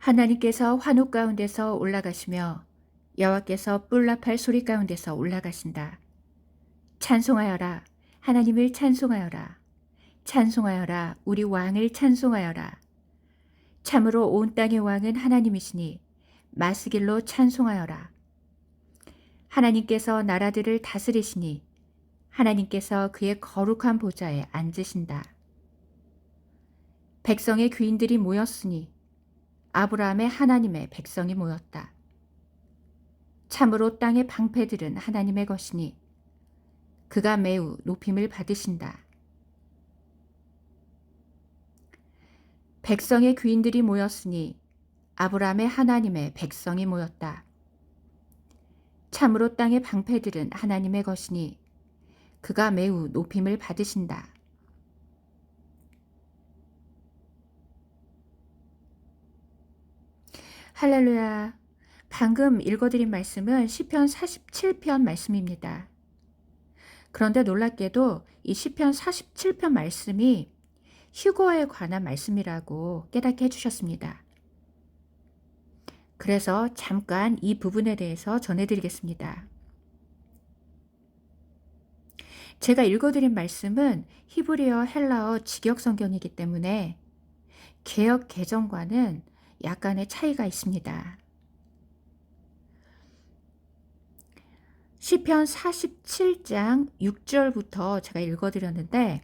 하나님께서 환호 가운데서 올라가시며 여호와께서 뿔납할 소리 가운데서 올라가신다. 찬송하여라. 하나님을 찬송하여라. 찬송하여라. 우리 왕을 찬송하여라. 참으로 온 땅의 왕은 하나님이시니 마스길로 찬송하여라. 하나님께서 나라들을 다스리시니 하나님께서 그의 거룩한 보좌에 앉으신다. 백성의 귀인들이 모였으니 아브라함의 하나님의 백성이 모였다. 참으로 땅의 방패들은 하나님의 것이니 그가 매우 높임을 받으신다. 백성의 귀인들이 모였으니 아브라함의 하나님의 백성이 모였다. 참으로 땅의 방패들은 하나님의 것이니 그가 매우 높임을 받으신다. 할렐루야. 방금 읽어드린 말씀은 시편 47편 말씀입니다. 그런데 놀랍게도 이 시편 47편 말씀이 휴거에 관한 말씀이라고 깨닫게 해주셨습니다. 그래서 잠깐 이 부분에 대해서 전해드리겠습니다. 제가 읽어드린 말씀은 히브리어, 헬라어 직역 성경이기 때문에 개역 개정과는 약간의 차이가 있습니다. 시편 47장 6절부터 제가 읽어드렸는데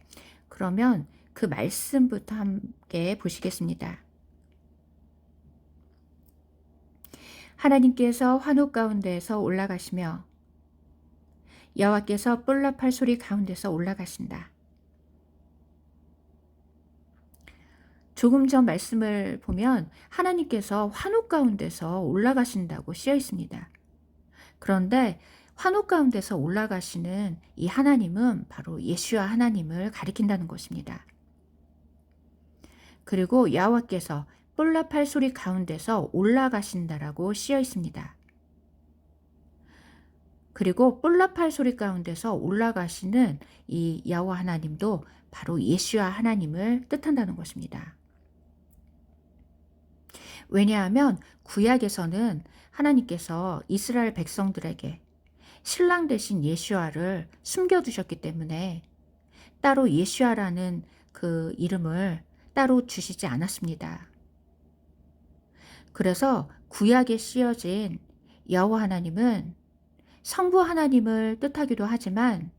그러면 그 말씀부터 함께 보시겠습니다. 하나님께서 환호 가운데에서 올라가시며 여호와께서 뿔납할 소리 가운데서 올라가신다. 조금 전 말씀을 보면 하나님께서 환호 가운데서 올라가신다고 쓰여 있습니다. 그런데 환호 가운데서 올라가시는 이 하나님은 바로 예수와 하나님을 가리킨다는 것입니다. 그리고 여호와께서 뿔납할 소리 가운데서 올라가신다라고 쓰여 있습니다. 그리고 뿔납할 소리 가운데서 올라가시는 이 여호와 하나님도 바로 예수와 하나님을 뜻한다는 것입니다. 왜냐하면 구약에서는 하나님께서 이스라엘 백성들에게 신랑 되신 예수아를 숨겨두셨기 때문에 따로 예수아라는 그 이름을 따로 주시지 않았습니다. 그래서 구약에 쓰여진 여호와 하나님은 성부 하나님을 뜻하기도 하지만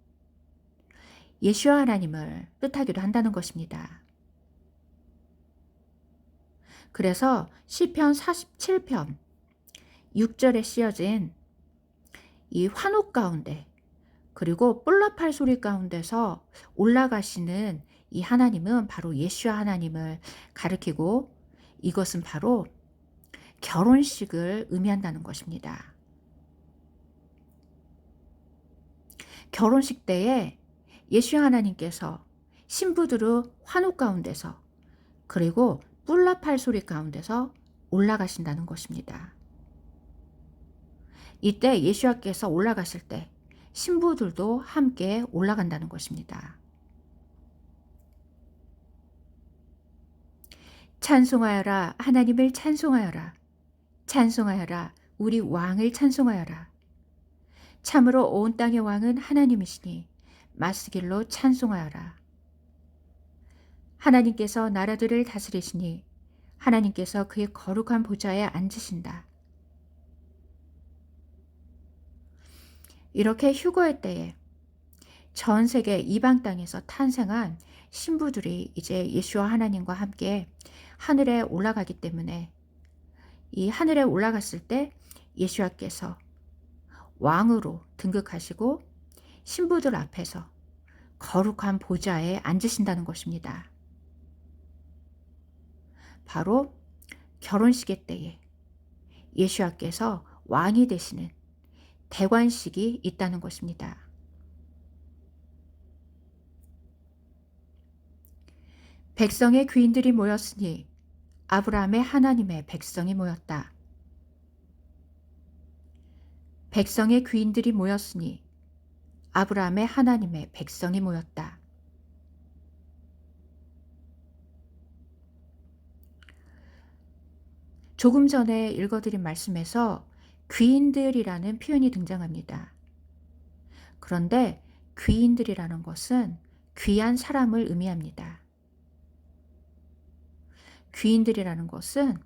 예수아 하나님을 뜻하기도 한다는 것입니다. 그래서 시편 47편 6절에 쓰여진 이 환호 가운데 그리고 뿔납할 소리 가운데서 올라가시는 이 하나님은 바로 예수와 하나님을 가리키고 이것은 바로 결혼식을 의미한다는 것입니다. 결혼식 때에 예수와 하나님께서 신부들의 환호 가운데서 그리고 뿔납할 소리 가운데서 올라가신다는 것입니다. 이때 예수와께서 올라가실 때 신부들도 함께 올라간다는 것입니다. 찬송하여라. 하나님을 찬송하여라. 찬송하여라. 우리 왕을 찬송하여라. 참으로 온 땅의 왕은 하나님이시니 마스길로 찬송하여라. 하나님께서 나라들을 다스리시니 하나님께서 그의 거룩한 보좌에 앉으신다. 이렇게 휴거의 때에 전 세계 이방 땅에서 탄생한 신부들이 이제 예수와 하나님과 함께 하늘에 올라가기 때문에 이 하늘에 올라갔을 때 예수와께서 왕으로 등극하시고 신부들 앞에서 거룩한 보좌에 앉으신다는 것입니다. 바로 결혼식의 때에 예수와께서 왕이 되시는 대관식이 있다는 것입니다. 백성의 귀인들이 모였으니 아브라함의 하나님의 백성이 모였다. 백성의 귀인들이 모였으니 아브라함의 하나님의 백성이 모였다. 조금 전에 읽어드린 말씀에서 귀인들이라는 표현이 등장합니다. 그런데 귀인들이라는 것은 귀한 사람을 의미합니다. 귀인들이라는 것은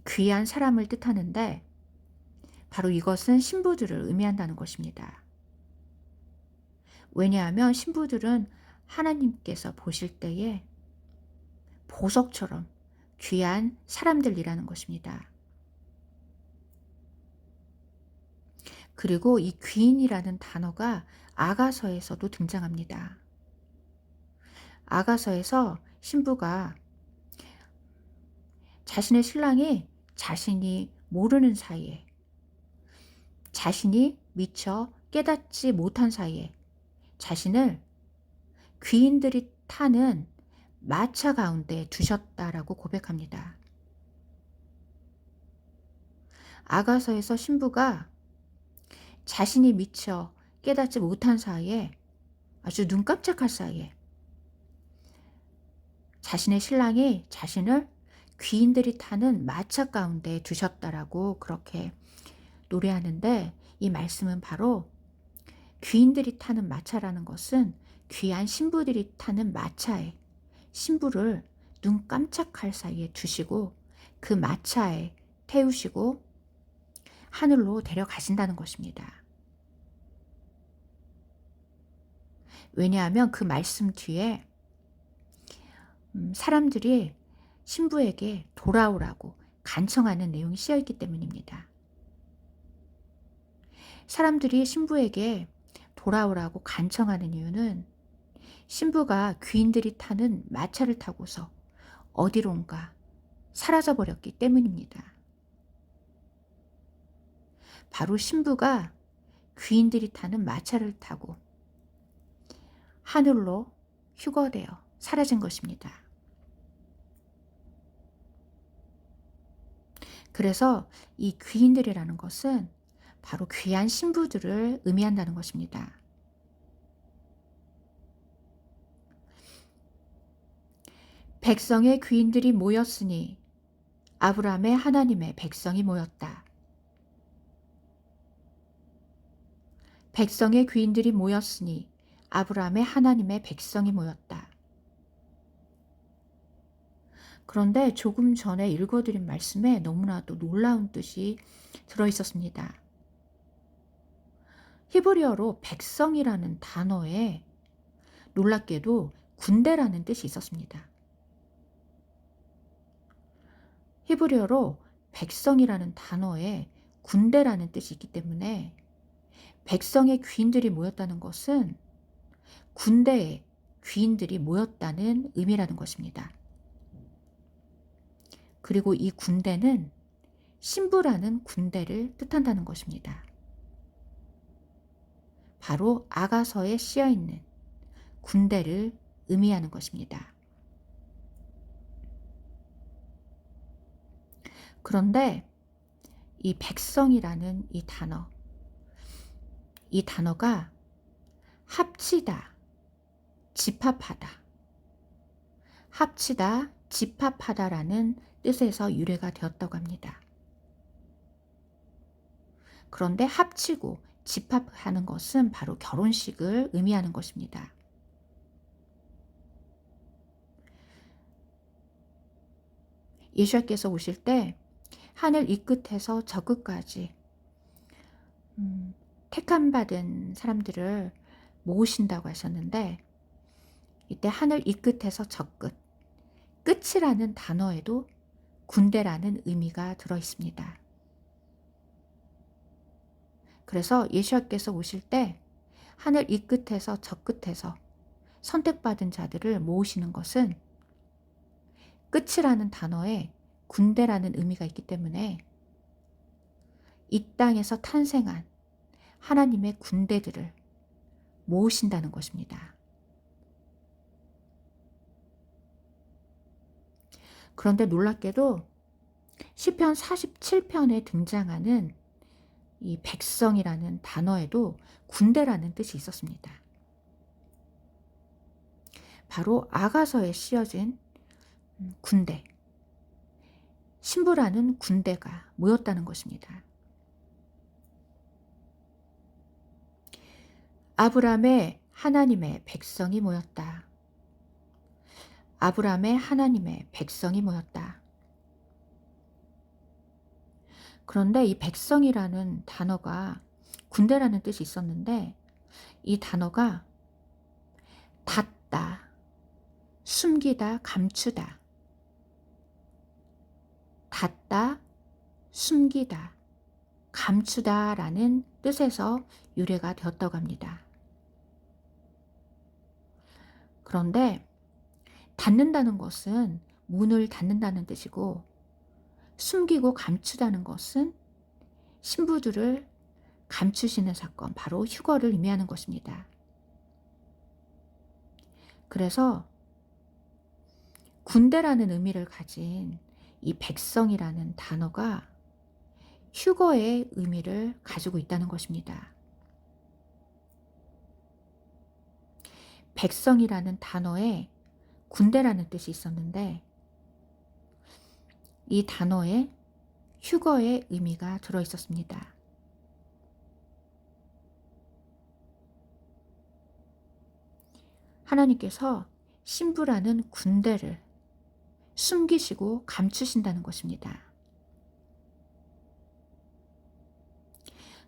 귀한 사람을 뜻하는데 바로 이것은 신부들을 의미한다는 것입니다. 왜냐하면 신부들은 하나님께서 보실 때에 보석처럼 귀한 사람들이라는 것입니다. 그리고 이 귀인이라는 단어가 아가서에서도 등장합니다. 아가서에서 신부가 자신의 신랑이 자신이 모르는 사이에, 자신이 미처 깨닫지 못한 사이에 자신을 귀인들이 타는 마차 가운데 두셨다라고 고백합니다. 아가서에서 신부가 자신이 미처 깨닫지 못한 사이에, 아주 눈 깜짝할 사이에 자신의 신랑이 자신을 귀인들이 타는 마차 가운데 두셨다라고 그렇게 노래하는데, 이 말씀은 바로 귀인들이 타는 마차라는 것은 귀한 신부들이 타는 마차에 신부를 눈 깜짝할 사이에 두시고 그 마차에 태우시고 하늘로 데려가신다는 것입니다. 왜냐하면 그 말씀 뒤에 사람들이 신부에게 돌아오라고 간청하는 내용이 씌어 있기 때문입니다. 사람들이 신부에게 돌아오라고 간청하는 이유는 신부가 귀인들이 타는 마차를 타고서 어디론가 사라져 버렸기 때문입니다. 바로 신부가 귀인들이 타는 마차를 타고 하늘로 휴거되어 사라진 것입니다. 그래서 이 귀인들이라는 것은 바로 귀한 신부들을 의미한다는 것입니다. 백성의 귀인들이 모였으니 아브라함의 하나님의 백성이 모였다. 백성의 귀인들이 모였으니 아브라함의 하나님의 백성이 모였다. 그런데 조금 전에 읽어드린 말씀에 너무나도 놀라운 뜻이 들어있었습니다. 히브리어로 백성이라는 단어에 놀랍게도 군대라는 뜻이 있었습니다. 히브리어로 백성이라는 단어에 군대라는 뜻이 있기 때문에 백성의 귀인들이 모였다는 것은 군대에 귀인들이 모였다는 의미라는 것입니다. 그리고 이 군대는 신부라는 군대를 뜻한다는 것입니다. 바로 아가서에 씌어 있는 군대를 의미하는 것입니다. 그런데 이 백성이라는 이 단어가 합치다, 집합하다, 합치다, 집합하다라는 뜻에서 유래가 되었다고 합니다. 그런데 합치고 집합하는 것은 바로 결혼식을 의미하는 것입니다. 예수님께서 오실 때 하늘 이 끝에서 저 끝까지 택함 받은 사람들을 모으신다고 하셨는데, 이때 하늘 이 끝에서 저 끝, 끝이라는 단어에도 군대라는 의미가 들어 있습니다. 그래서 예수님께서 오실 때 하늘 이 끝에서 저 끝에서 선택받은 자들을 모으시는 것은 끝이라는 단어에 군대라는 의미가 있기 때문에 이 땅에서 탄생한 하나님의 군대들을 모으신다는 것입니다. 그런데 놀랍게도 시편 47편에 등장하는 이 백성이라는 단어에도 군대라는 뜻이 있었습니다. 바로 아가서에 씌어진 군대, 신부라는 군대가 모였다는 것입니다. 아브라함의 하나님의 백성이 모였다. 아브라함의 하나님의 백성이 모였다. 그런데 이 백성이라는 단어가 군대라는 뜻이 있었는데 이 단어가 닫다, 숨기다, 감추다, 닫다, 숨기다, 감추다라는 뜻에서 유래가 되었다고 합니다. 그런데 닫는다는 것은 문을 닫는다는 뜻이고 숨기고 감추다는 것은 신부들을 감추시는 사건, 바로 휴거를 의미하는 것입니다. 그래서 군대라는 의미를 가진 이 백성이라는 단어가 휴거의 의미를 가지고 있다는 것입니다. 백성이라는 단어에 군대라는 뜻이 있었는데 이 단어에 휴거의 의미가 들어 있었습니다. 하나님께서 신부라는 군대를 숨기시고 감추신다는 것입니다.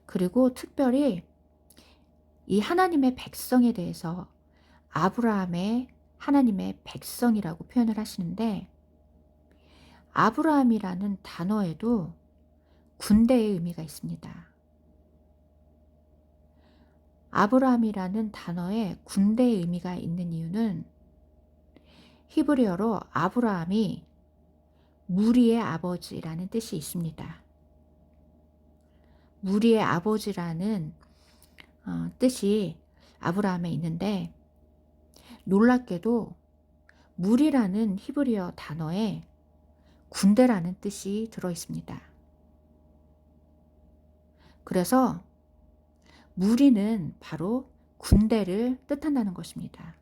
그리고 특별히 이 하나님의 백성에 대해서 아브라함의 하나님의 백성이라고 표현을 하시는데 아브라함이라는 단어에도 군대의 의미가 있습니다. 아브라함이라는 단어에 군대의 의미가 있는 이유는 히브리어로 아브라함이 무리의 아버지라는 뜻이 있습니다. 무리의 아버지라는 뜻이 아브라함에 있는데 놀랍게도 무리라는 히브리어 단어에 군대라는 뜻이 들어 있습니다. 그래서 무리는 바로 군대를 뜻한다는 것입니다.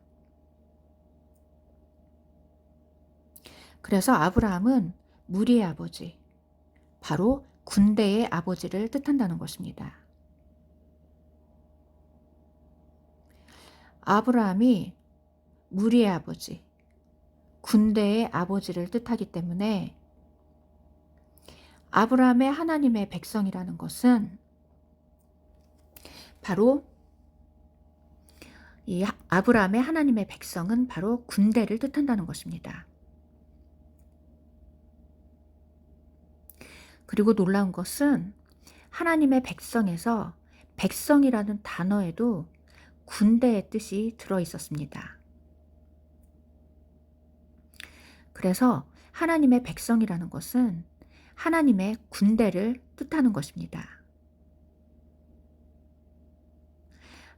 그래서 아브라함은 무리의 아버지, 바로 군대의 아버지를 뜻한다는 것입니다. 아브라함이 무리의 아버지, 군대의 아버지를 뜻하기 때문에 아브라함의 하나님의 백성이라는 것은 바로 이 아브라함의 하나님의 백성은 바로 군대를 뜻한다는 것입니다. 그리고 놀라운 것은 하나님의 백성에서 백성이라는 단어에도 군대의 뜻이 들어 있었습니다. 그래서 하나님의 백성이라는 것은 하나님의 군대를 뜻하는 것입니다.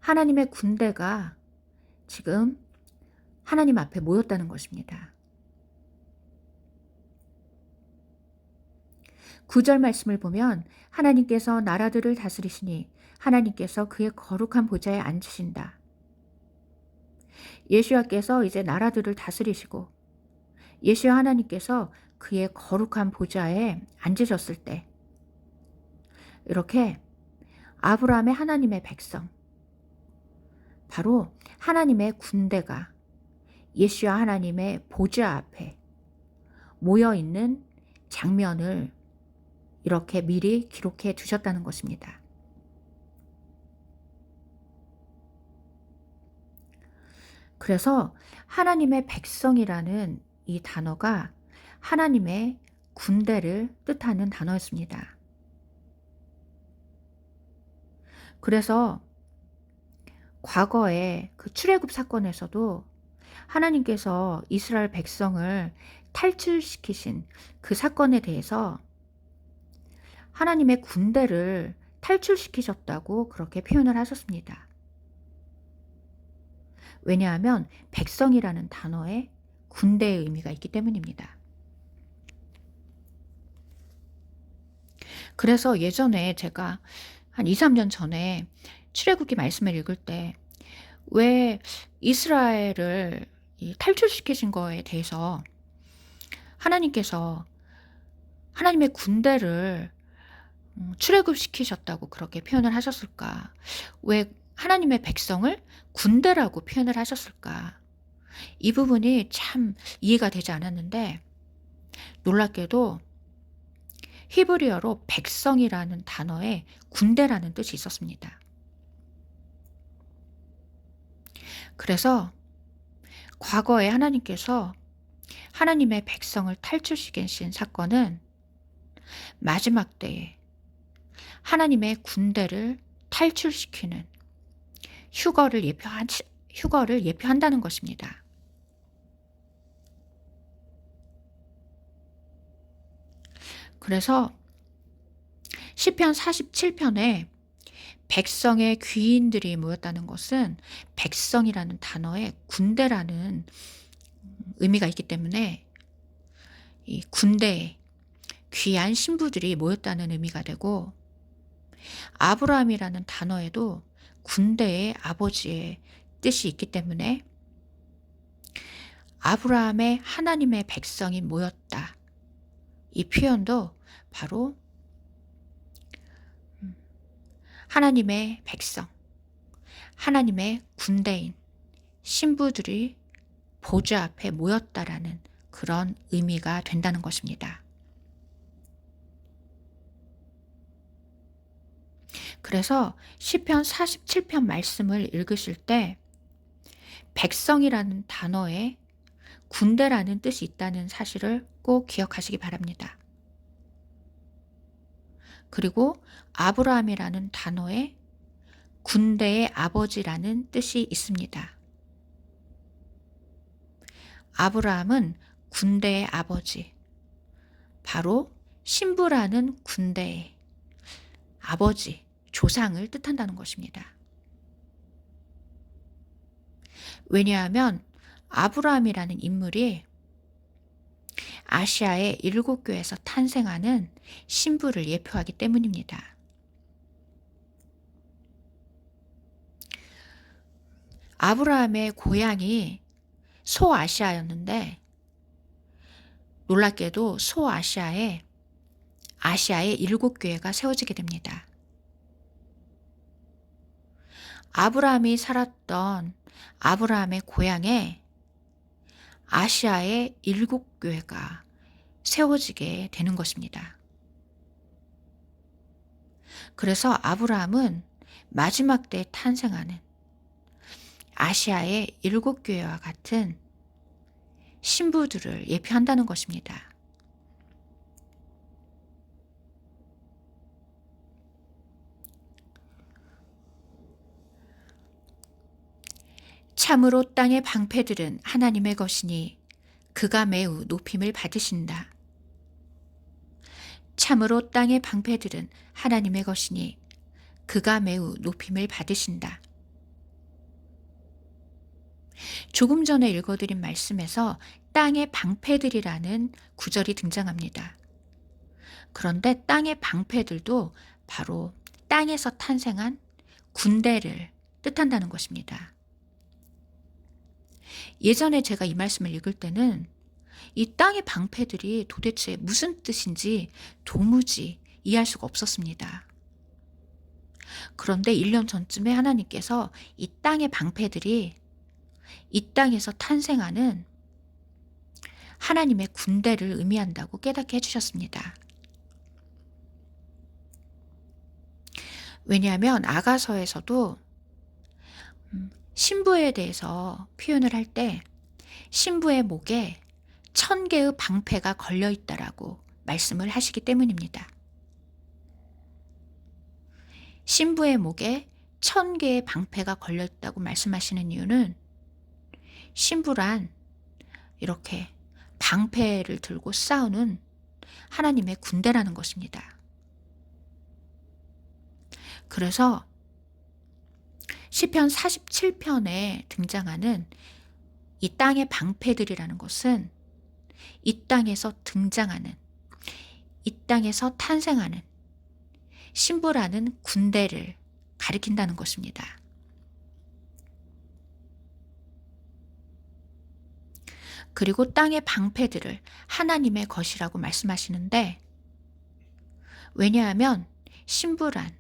하나님의 군대가 지금 하나님 앞에 모였다는 것입니다. 9절 말씀을 보면 하나님께서 나라들을 다스리시니 하나님께서 그의 거룩한 보좌에 앉으신다. 예수야께서 이제 나라들을 다스리시고 예수야 하나님께서 그의 거룩한 보좌에 앉으셨을 때 이렇게 아브라함의 하나님의 백성, 바로 하나님의 군대가 예수야 하나님의 보좌 앞에 모여있는 장면을 이렇게 미리 기록해 두셨다는 것입니다. 그래서 하나님의 백성이라는 이 단어가 하나님의 군대를 뜻하는 단어였습니다. 그래서 과거에 그 출애굽 사건에서도 하나님께서 이스라엘 백성을 탈출시키신 그 사건에 대해서 하나님의 군대를 탈출시키셨다고 그렇게 표현을 하셨습니다. 왜냐하면 백성이라는 단어에 군대의 의미가 있기 때문입니다. 그래서 예전에 제가 한 2, 3년 전에 출애굽기 말씀을 읽을 때 왜 이스라엘을 탈출시키신 거에 대해서 하나님께서 하나님의 군대를 출애굽시키셨다고 그렇게 표현을 하셨을까? 왜 하나님의 백성을 군대라고 표현을 하셨을까? 이 부분이 참 이해가 되지 않았는데, 놀랍게도 히브리어로 백성이라는 단어에 군대라는 뜻이 있었습니다. 그래서 과거에 하나님께서 하나님의 백성을 탈출시키신 사건은 마지막 때에 하나님의 군대를 탈출시키는 휴거를 예표한다는 것입니다. 그래서 시편 47편에 백성의 귀인들이 모였다는 것은 백성이라는 단어에 군대라는 의미가 있기 때문에 이 군대에 귀한 신부들이 모였다는 의미가 되고, 아브라함이라는 단어에도 군대의 아버지의 뜻이 있기 때문에 아브라함의 하나님의 백성이 모였다. 이 표현도 바로 하나님의 백성, 하나님의 군대인 신부들이 보좌 앞에 모였다라는 그런 의미가 된다는 것입니다. 그래서 시편 47편 말씀을 읽으실 때 백성이라는 단어에 군대라는 뜻이 있다는 사실을 꼭 기억하시기 바랍니다. 그리고 아브라함이라는 단어에 군대의 아버지라는 뜻이 있습니다. 아브라함은 군대의 아버지, 바로 신부라는 군대의 아버지, 조상을 뜻한다는 것입니다. 왜냐하면 아브라함이라는 인물이 아시아의 7교에서 탄생하는 신부를 예표하기 때문입니다. 아브라함의 고향이 소아시아였는데, 놀랍게도 소아시아에 아시아의 7교회가 세워지게 됩니다. 아브라함이 살았던 아브라함의 고향에 아시아의 7교회가 세워지게 되는 것입니다. 그래서 아브라함은 마지막 때에 탄생하는 아시아의 7교회와 같은 신부들을 예표한다는 것입니다. 참으로 땅의 방패들은 하나님의 것이니 그가 매우 높임을 받으신다. 참으로 땅의 방패들은 하나님의 것이니 그가 매우 높임을 받으신다. 조금 전에 읽어드린 말씀에서 땅의 방패들이라는 구절이 등장합니다. 그런데 땅의 방패들도 바로 땅에서 탄생한 군대를 뜻한다는 것입니다. 예전에 제가 이 말씀을 읽을 때는 이 땅의 방패들이 도대체 무슨 뜻인지 도무지 이해할 수가 없었습니다. 그런데 1년 전쯤에 하나님께서 이 땅의 방패들이 이 땅에서 탄생하는 하나님의 군대를 의미한다고 깨닫게 해주셨습니다. 왜냐하면 아가서에서도 신부에 대해서 표현을 할 때 신부의 목에 1000개의 방패가 걸려 있다라고 말씀을 하시기 때문입니다. 신부의 목에 1000개의 방패가 걸려 있다고 말씀하시는 이유는 신부란 이렇게 방패를 들고 싸우는 하나님의 군대라는 것입니다. 그래서 시편 47편에 등장하는 이 땅의 방패들이라는 것은 이 땅에서 등장하는, 이 땅에서 탄생하는 신부라는 군대를 가리킨다는 것입니다. 그리고 땅의 방패들을 하나님의 것이라고 말씀하시는데, 왜냐하면 신부란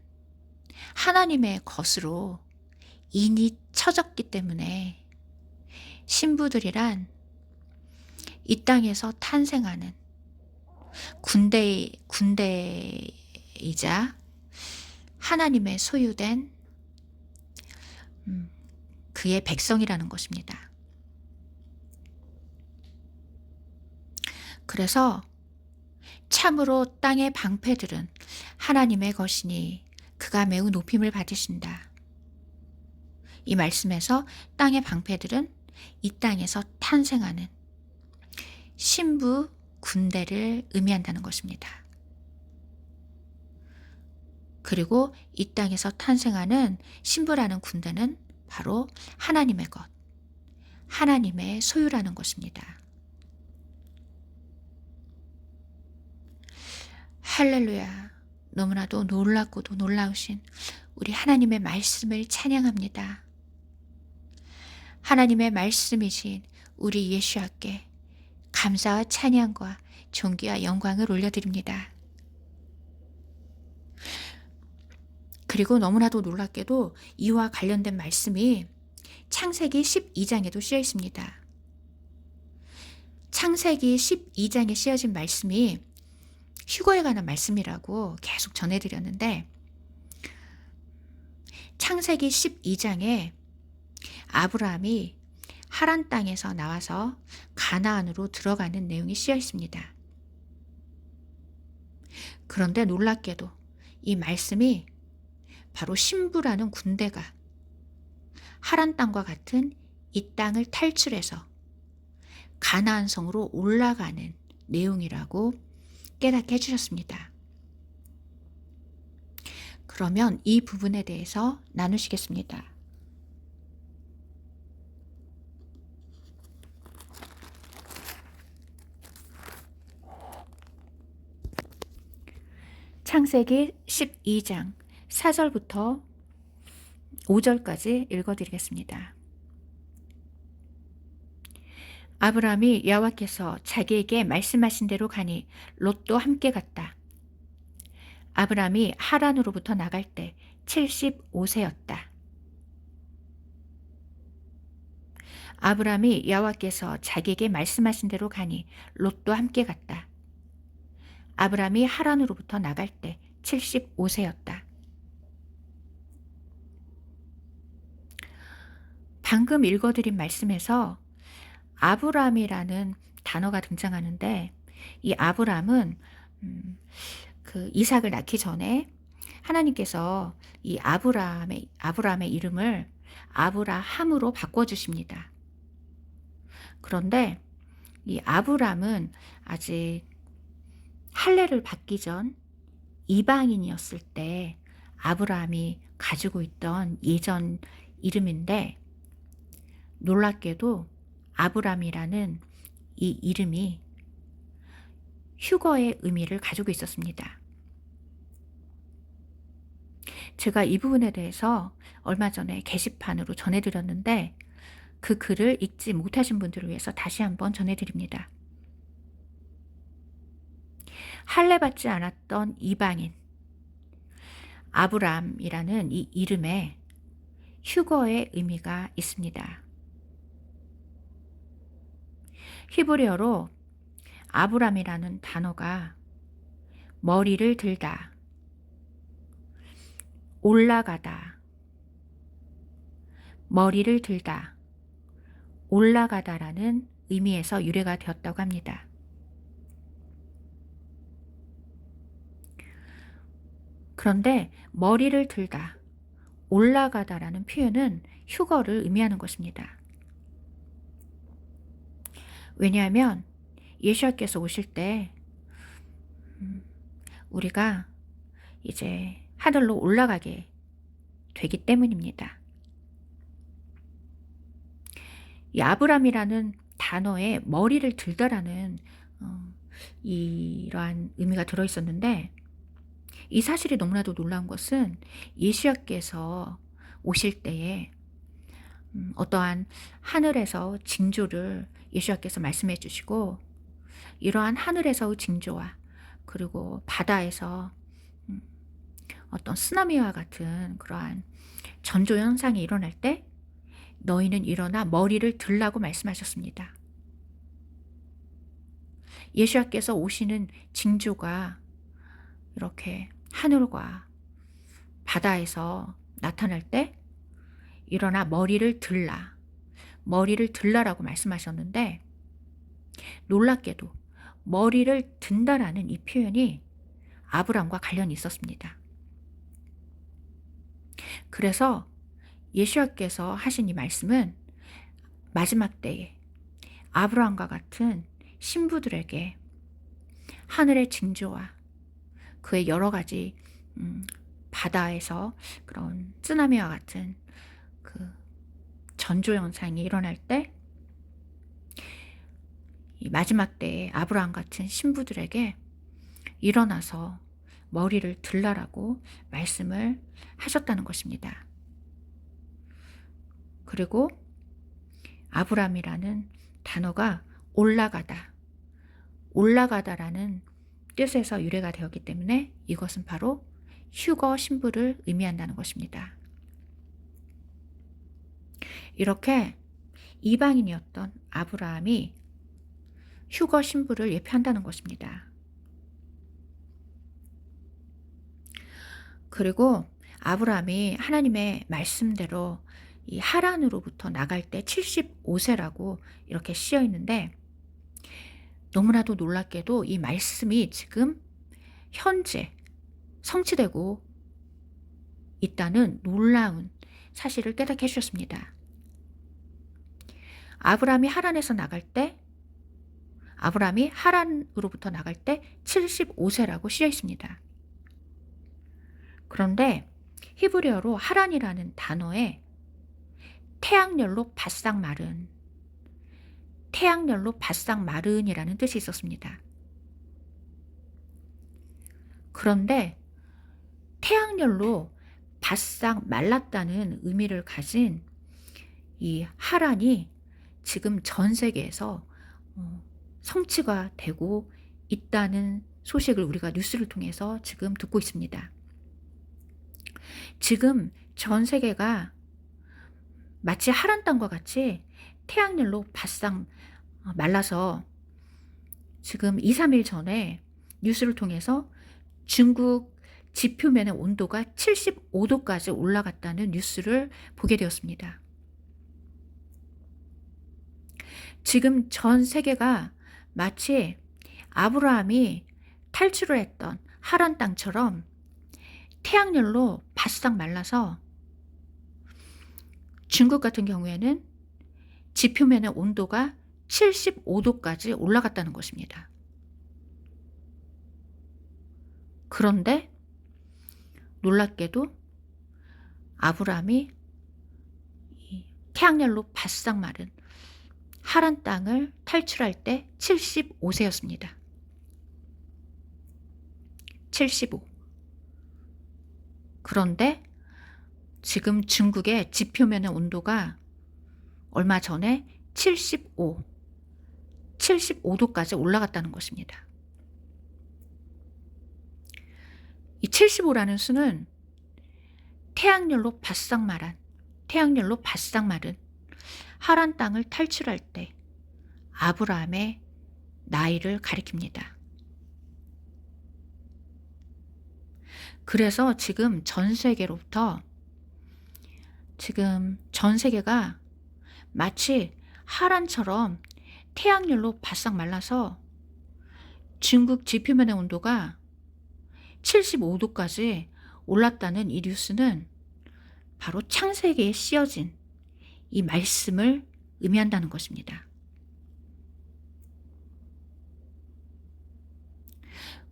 하나님의 것으로 이미 쳐졌기 때문에 신부들이란 이 땅에서 탄생하는 군대이자 하나님의 소유된 그의 백성이라는 것입니다. 그래서 참으로 땅의 방패들은 하나님의 것이니 그가 매우 높임을 받으신다. 이 말씀에서 땅의 방패들은 이 땅에서 탄생하는 신부 군대를 의미한다는 것입니다. 그리고 이 땅에서 탄생하는 신부라는 군대는 바로 하나님의 것, 하나님의 소유라는 것입니다. 할렐루야. 너무나도 놀랍고도 놀라우신 우리 하나님의 말씀을 찬양합니다. 하나님의 말씀이신 우리 예수님께 감사와 찬양과 존귀와 영광을 올려드립니다. 그리고 너무나도 놀랍게도 이와 관련된 말씀이 창세기 12장에도 쓰여 있습니다. 창세기 12장에 쓰여진 말씀이 휴거에 관한 말씀이라고 계속 전해드렸는데, 창세기 12장에 아브라함이 하란 땅에서 나와서 가나안으로 들어가는 내용이 쓰여 있습니다. 그런데 놀랍게도 이 말씀이 바로 신부라는 군대가 하란 땅과 같은 이 땅을 탈출해서 가나안 성으로 올라가는 내용이라고 깨닫게 해주셨습니다. 그러면 이 부분에 대해서 나누시겠습니다. 창세기 12장 4절부터 5절까지 읽어드리겠습니다. 아브라함이 여호와께서 자기에게 말씀하신 대로 가니 롯도 함께 갔다. 아브라함이 하란으로부터 나갈 때 75세였다. 아브라함이 여호와께서 자기에게 말씀하신 대로 가니 롯도 함께 갔다. 아브라함이 하란으로부터 나갈 때 75세였다. 방금 읽어드린 말씀에서 아브라함이라는 단어가 등장하는데, 이 아브라함은 그 이삭을 낳기 전에 하나님께서 이 아브라함의 이름을 아브라함으로 바꿔주십니다. 그런데 이 아브라함은 아직 할례를 받기 전 이방인이었을 때 아브라함이 가지고 있던 예전 이름인데, 놀랍게도 아브람이라는 이 이름이 휴거의 의미를 가지고 있었습니다. 제가 이 부분에 대해서 얼마 전에 게시판으로 전해드렸는데, 그 글을 읽지 못하신 분들을 위해서 다시 한번 전해드립니다. 할례 받지 않았던 이방인 아브람이라는 이 이름에 휴거의 의미가 있습니다. 히브리어로 아브람이라는 단어가 머리를 들다, 올라가다, 머리를 들다, 올라가다라는 의미에서 유래가 되었다고 합니다. 그런데 머리를 들다, 올라가다라는 표현은 휴거를 의미하는 것입니다. 왜냐하면 예수님께서 오실 때 우리가 이제 하늘로 올라가게 되기 때문입니다. 이 아브람이라는 단어에 머리를 들다라는 이러한 의미가 들어있었는데, 이 사실이 너무나도 놀라운 것은 예수님께서 오실 때에 어떠한 하늘에서 징조를 예수님께서 말씀해 주시고, 이러한 하늘에서의 징조와 그리고 바다에서 어떤 쓰나미와 같은 그러한 전조 현상이 일어날 때 너희는 일어나 머리를 들라고 말씀하셨습니다. 예수님께서 오시는 징조가 이렇게 하늘과 바다에서 나타날 때 일어나 머리를 들라, 머리를 들라라고 말씀하셨는데, 놀랍게도 머리를 든다라는 이 표현이 아브라함과 관련이 있었습니다. 그래서 예수님께서 하신 이 말씀은 마지막 때에 아브라함과 같은 신부들에게 하늘의 징조와 그의 여러 가지 바다에서 그런 쓰나미와 같은 그 전조 현상이 일어날 때 이 마지막 때에 아브라함 같은 신부들에게 일어나서 머리를 들라라고 말씀을 하셨다는 것입니다. 그리고 아브라함이라는 단어가 올라가다라는 뜻에서 유래가 되었기 때문에 이것은 바로 휴거 신부를 의미한다는 것입니다. 이렇게 이방인이었던 아브라함이 휴거 신부를 예표한다는 것입니다. 그리고 아브라함이 하나님의 말씀대로 이 하란으로부터 나갈 때 75세라고 이렇게 쓰여 있는데, 너무나도 놀랍게도 이 말씀이 지금 현재 성취되고 있다는 놀라운 사실을 깨닫게 해주셨습니다. 아브라함이 하란으로부터 나갈 때 75세라고 쓰여 있습니다. 그런데 히브리어로 하란이라는 단어에 태양열로 바싹 마른이라는 뜻이 있었습니다. 그런데 태양열로 바싹 말랐다는 의미를 가진 이 하란이 지금 전 세계에서 성취가 되고 있다는 소식을 우리가 뉴스를 통해서 지금 듣고 있습니다. 지금 전 세계가 마치 하란 땅과 같이 태양열로 바싹 말라서 지금 2, 3일 전에 뉴스를 통해서 중국 지표면의 온도가 75도까지 올라갔다는 뉴스를 보게 되었습니다. 지금 전 세계가 마치 아브라함이 탈출을 했던 하란 땅처럼 태양열로 바싹 말라서 중국 같은 경우에는 지표면의 온도가 75도까지 올라갔다는 것입니다. 그런데 놀랍게도 아브라함이 태양열로 바싹 마른 하란 땅을 탈출할 때 75세였습니다. 75. 그런데 지금 중국의 지표면의 온도가 얼마 전에 75도까지 올라갔다는 것입니다. 이 75라는 수는 태양열로 바싹 마른 하란 땅을 탈출할 때 아브라함의 나이를 가리킵니다. 그래서 지금 전 세계가 마치 하란처럼 태양열로 바싹 말라서 중국 지표면의 온도가 75도까지 올랐다는 이 뉴스는 바로 창세기에 쓰여진 이 말씀을 의미한다는 것입니다.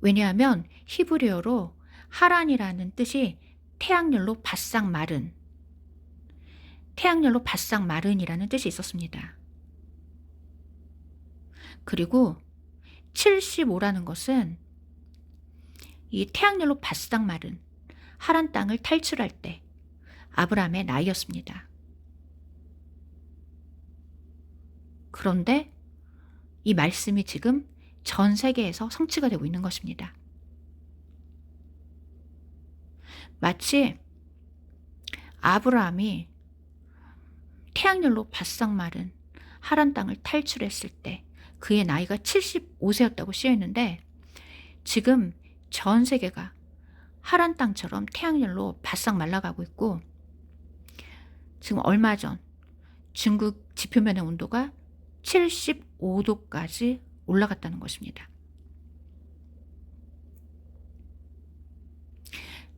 왜냐하면 히브리어로 하란이라는 뜻이 태양열로 바싹 마른이라는 뜻이 있었습니다. 그리고 75라는 것은 이 태양열로 바싹 마른 하란 땅을 탈출할 때 아브라함의 나이였습니다. 그런데 이 말씀이 지금 전 세계에서 성취가 되고 있는 것입니다. 마치 아브라함이 태양열로 바싹 마른 하란 땅을 탈출했을 때 그의 나이가 75세였다고 쓰여 있는데, 지금 전 세계가 하란 땅처럼 태양열로 바싹 말라가고 있고, 지금 얼마 전 중국 지표면의 온도가 75도까지 올라갔다는 것입니다.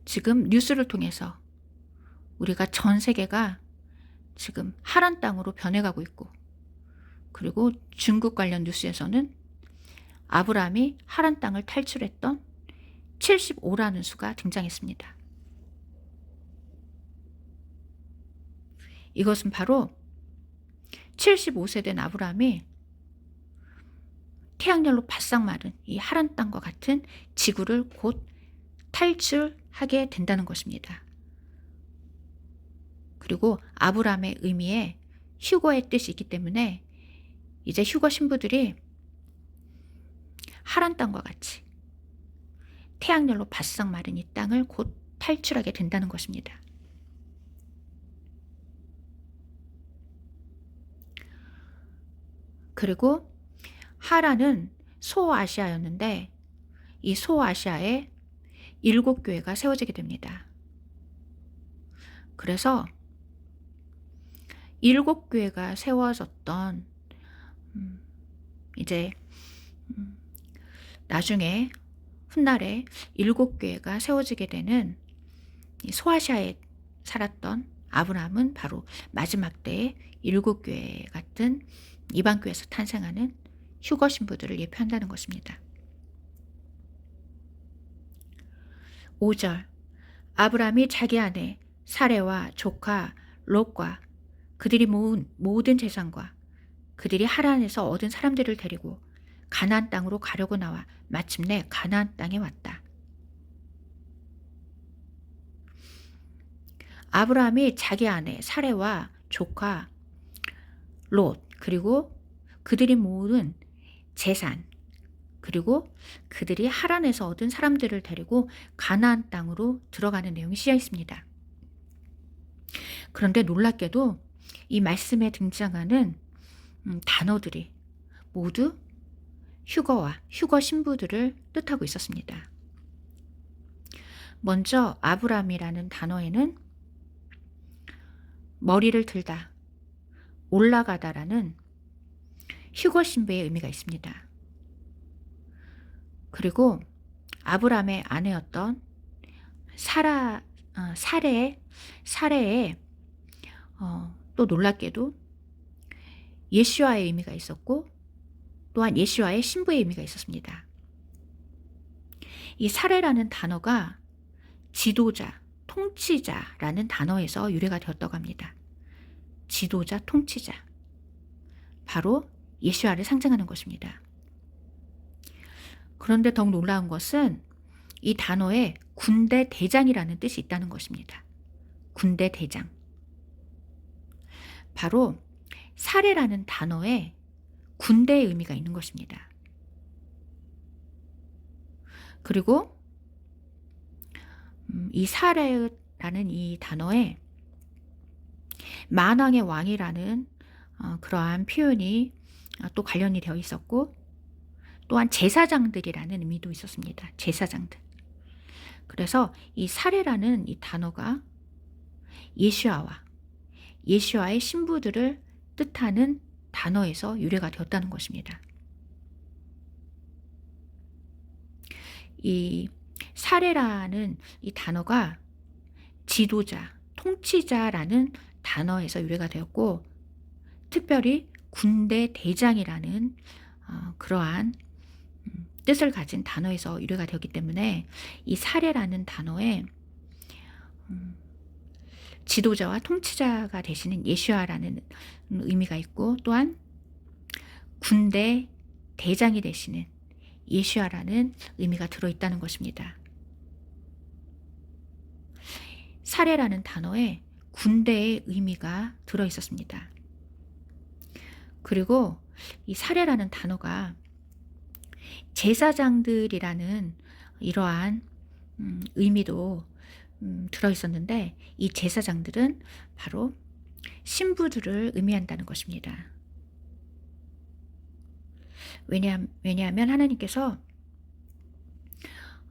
지금 뉴스를 통해서 우리가 전 세계가 지금 하란 땅으로 변해가고 있고, 그리고 중국 관련 뉴스에서는 아브라함이 하란 땅을 탈출했던 75라는 수가 등장했습니다. 이것은 바로 75세 된 아브라함이 태양열로 바싹 마른 이 하란 땅과 같은 지구를 곧 탈출하게 된다는 것입니다. 그리고 아브라함의 의미에 휴거의 뜻이 있기 때문에 이제 휴거 신부들이 하란 땅과 같이 태양열로 바싹 마른 이 땅을 곧 탈출하게 된다는 것입니다. 그리고 하란은 소아시아였는데, 이 소아시아에 7교회가 세워지게 됩니다. 그래서 7교회가 세워졌던 이제 나중에 훗날에 7교회가 세워지게 되는 이 소아시아에 살았던 아브라함은 바로 마지막 때의 7교회 같은 이방교회에서 탄생하는 휴거 신부들을 예표한다는 것입니다. 5절, 아브라함이 자기 아내 사레와 조카 롯과 그들이 모은 모든 재산과 그들이 하란에서 얻은 사람들을 데리고 가나안 땅으로 가려고 나와 마침내 가나안 땅에 왔다. 아브라함이 자기 아내 사레와 조카 롯, 그리고 그들이 모은 재산, 그리고 그들이 하란에서 얻은 사람들을 데리고 가나안 땅으로 들어가는 내용이 쓰여 있습니다. 그런데 놀랍게도 이 말씀에 등장하는 단어들이 모두 휴거와 휴거 신부들을 뜻하고 있었습니다. 먼저 아브라함이라는 단어에는 머리를 들다, 올라가다라는 휴거 신부의 의미가 있습니다. 그리고 아브라함의 아내였던 사레의 또 놀랍게도 예수와의 의미가 있었고, 또한 예수와의 신부의 의미가 있었습니다. 이 사레라는 단어가 지도자, 통치자라는 단어에서 유래가 되었다고 합니다. 지도자, 통치자. 바로 예수와를 상징하는 것입니다. 그런데 더욱 놀라운 것은 이 단어에 군대 대장이라는 뜻이 있다는 것입니다. 군대 대장. 바로 사레라는 단어에 군대의 의미가 있는 것입니다. 그리고 이 사레라는 이 단어에 만왕의 왕이라는 그러한 표현이 또 관련이 되어 있었고, 또한 제사장들이라는 의미도 있었습니다. 제사장들. 그래서 이 사레라는 이 단어가 예수와의 신부들을 뜻하는 단어에서 유래가 되었다는 것입니다. 이 사레라는 이 단어가 지도자, 통치자라는 단어에서 유래가 되었고, 특별히 군대 대장이라는 그러한 뜻을 가진 단어에서 유래가 되었기 때문에 이 사레라는 단어에 지도자와 통치자가 되시는 예수와라는 의미가 있고, 또한 군대 대장이 되시는 예수와라는 의미가 들어있다는 것입니다. 사레라는 단어에 군대의 의미가 들어있었습니다. 그리고 이 사레라는 단어가 제사장들이라는 이러한 의미도 들어 있었는데 이 제사장들은 바로 신부들을 의미한다는 것입니다. 왜냐하면 하나님께서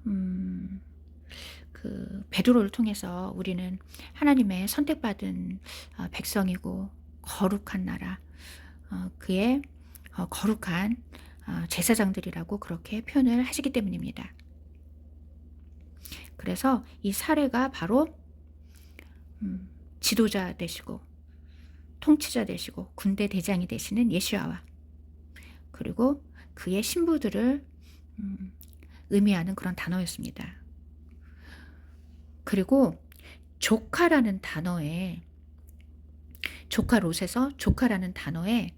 음 베드로를 통해서 우리는 하나님의 선택받은 백성이고 거룩한 나라, 그의 거룩한 제사장들이라고 그렇게 표현을 하시기 때문입니다. 그래서 이 사례가 바로 지도자 되시고 통치자 되시고 군대 대장이 되시는 예수야와, 그리고 그의 신부들을 의미하는 그런 단어였습니다. 그리고 조카라는 단어에, 조카롯에서 조카라는 단어에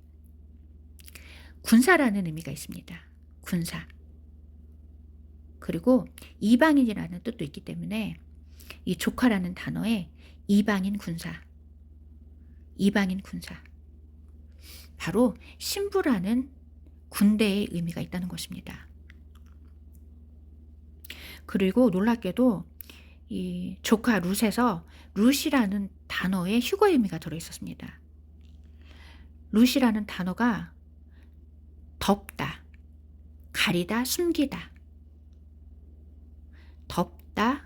군사라는 의미가 있습니다. 군사. 그리고 이방인이라는 뜻도 있기 때문에 이 조카라는 단어에 이방인 군사, 이방인 군사, 바로 신부라는 군대의 의미가 있다는 것입니다. 그리고 놀랍게도 이 조카 룻에서 룻이라는 단어에 휴거의 의미가 들어있었습니다. 룻이라는 단어가 덮다, 가리다, 숨기다, 덮다,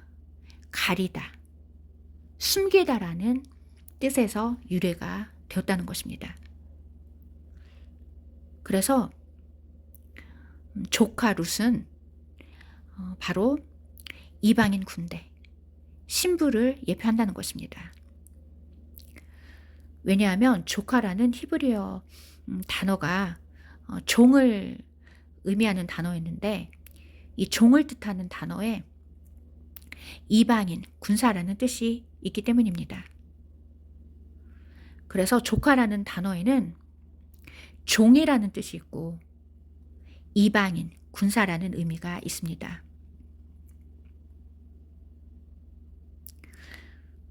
가리다, 숨기다라는 뜻에서 유래가 되었다는 것입니다. 그래서 조카 룻은 바로 이방인 군대, 신부를 예표한다는 것입니다. 왜냐하면 조카라는 히브리어 단어가 종을 의미하는 단어였는데, 이 종을 뜻하는 단어에 이방인, 군사라는 뜻이 있기 때문입니다. 그래서 조카라는 단어에는 종이라는 뜻이 있고 이방인, 군사라는 의미가 있습니다.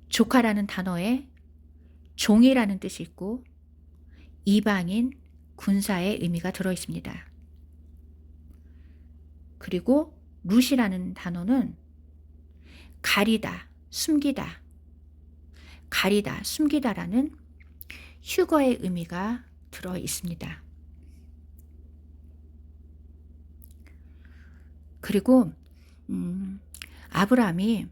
조카라는 단어에 종이라는 뜻이 있고 이방인, 군사의 의미가 들어 있습니다. 그리고 룻이라는 단어는 가리다, 숨기다, 가리다, 숨기다라는 휴거의 의미가 들어 있습니다. 그리고 아브라함이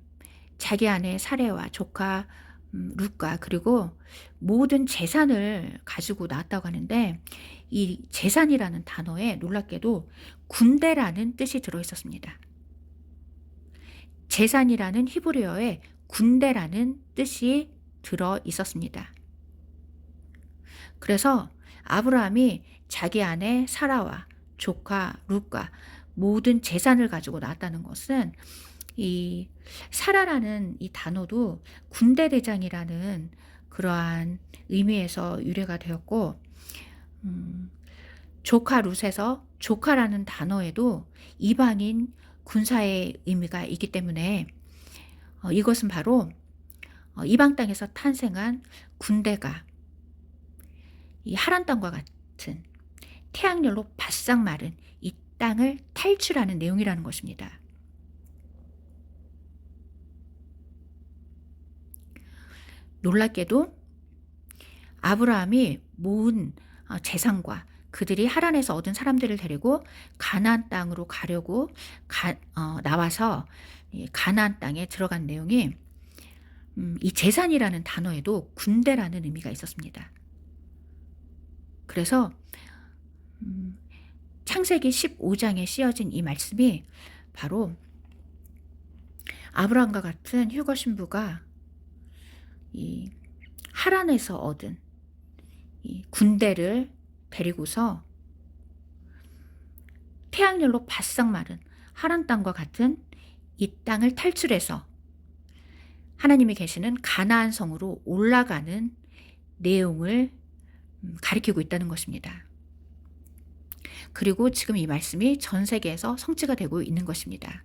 자기 아내 사레와 조카 룻과 그리고 모든 재산을 가지고 나왔다고 하는데, 이 재산이라는 단어에 놀랍게도 군대라는 뜻이 들어 있었습니다. 재산이라는 히브리어에 군대라는 뜻이 들어 있었습니다. 그래서 아브라함이 자기 아내 사라와 조카 룻과 모든 재산을 가지고 나왔다는 것은, 이 사라라는 이 단어도 군대 대장이라는 그러한 의미에서 유래가 되었고, 조카 룻에서 조카라는 단어에도 이방인 군사의 의미가 있기 때문에 이것은 바로 이방 땅에서 탄생한 군대가 이 하란 땅과 같은 태양열로 바싹 마른 이 땅을 탈출하는 내용이라는 것입니다. 놀랍게도 아브라함이 모은 재산과 그들이 하란에서 얻은 사람들을 데리고 가나안 땅으로 가려고 나와서 가나안 땅에 들어간 내용이, 이 재산이라는 단어에도 군대라는 의미가 있었습니다. 그래서 창세기 15장에 씌어진 이 말씀이 바로 아브라함과 같은 휴거 신부가 이 하란에서 얻은 이 군대를 데리고서 태양열로 바싹 마른 하란 땅과 같은 이 땅을 탈출해서 하나님이 계시는 가나안 성으로 올라가는 내용을 가리키고 있다는 것입니다. 그리고 지금 이 말씀이 전 세계에서 성취가 되고 있는 것입니다.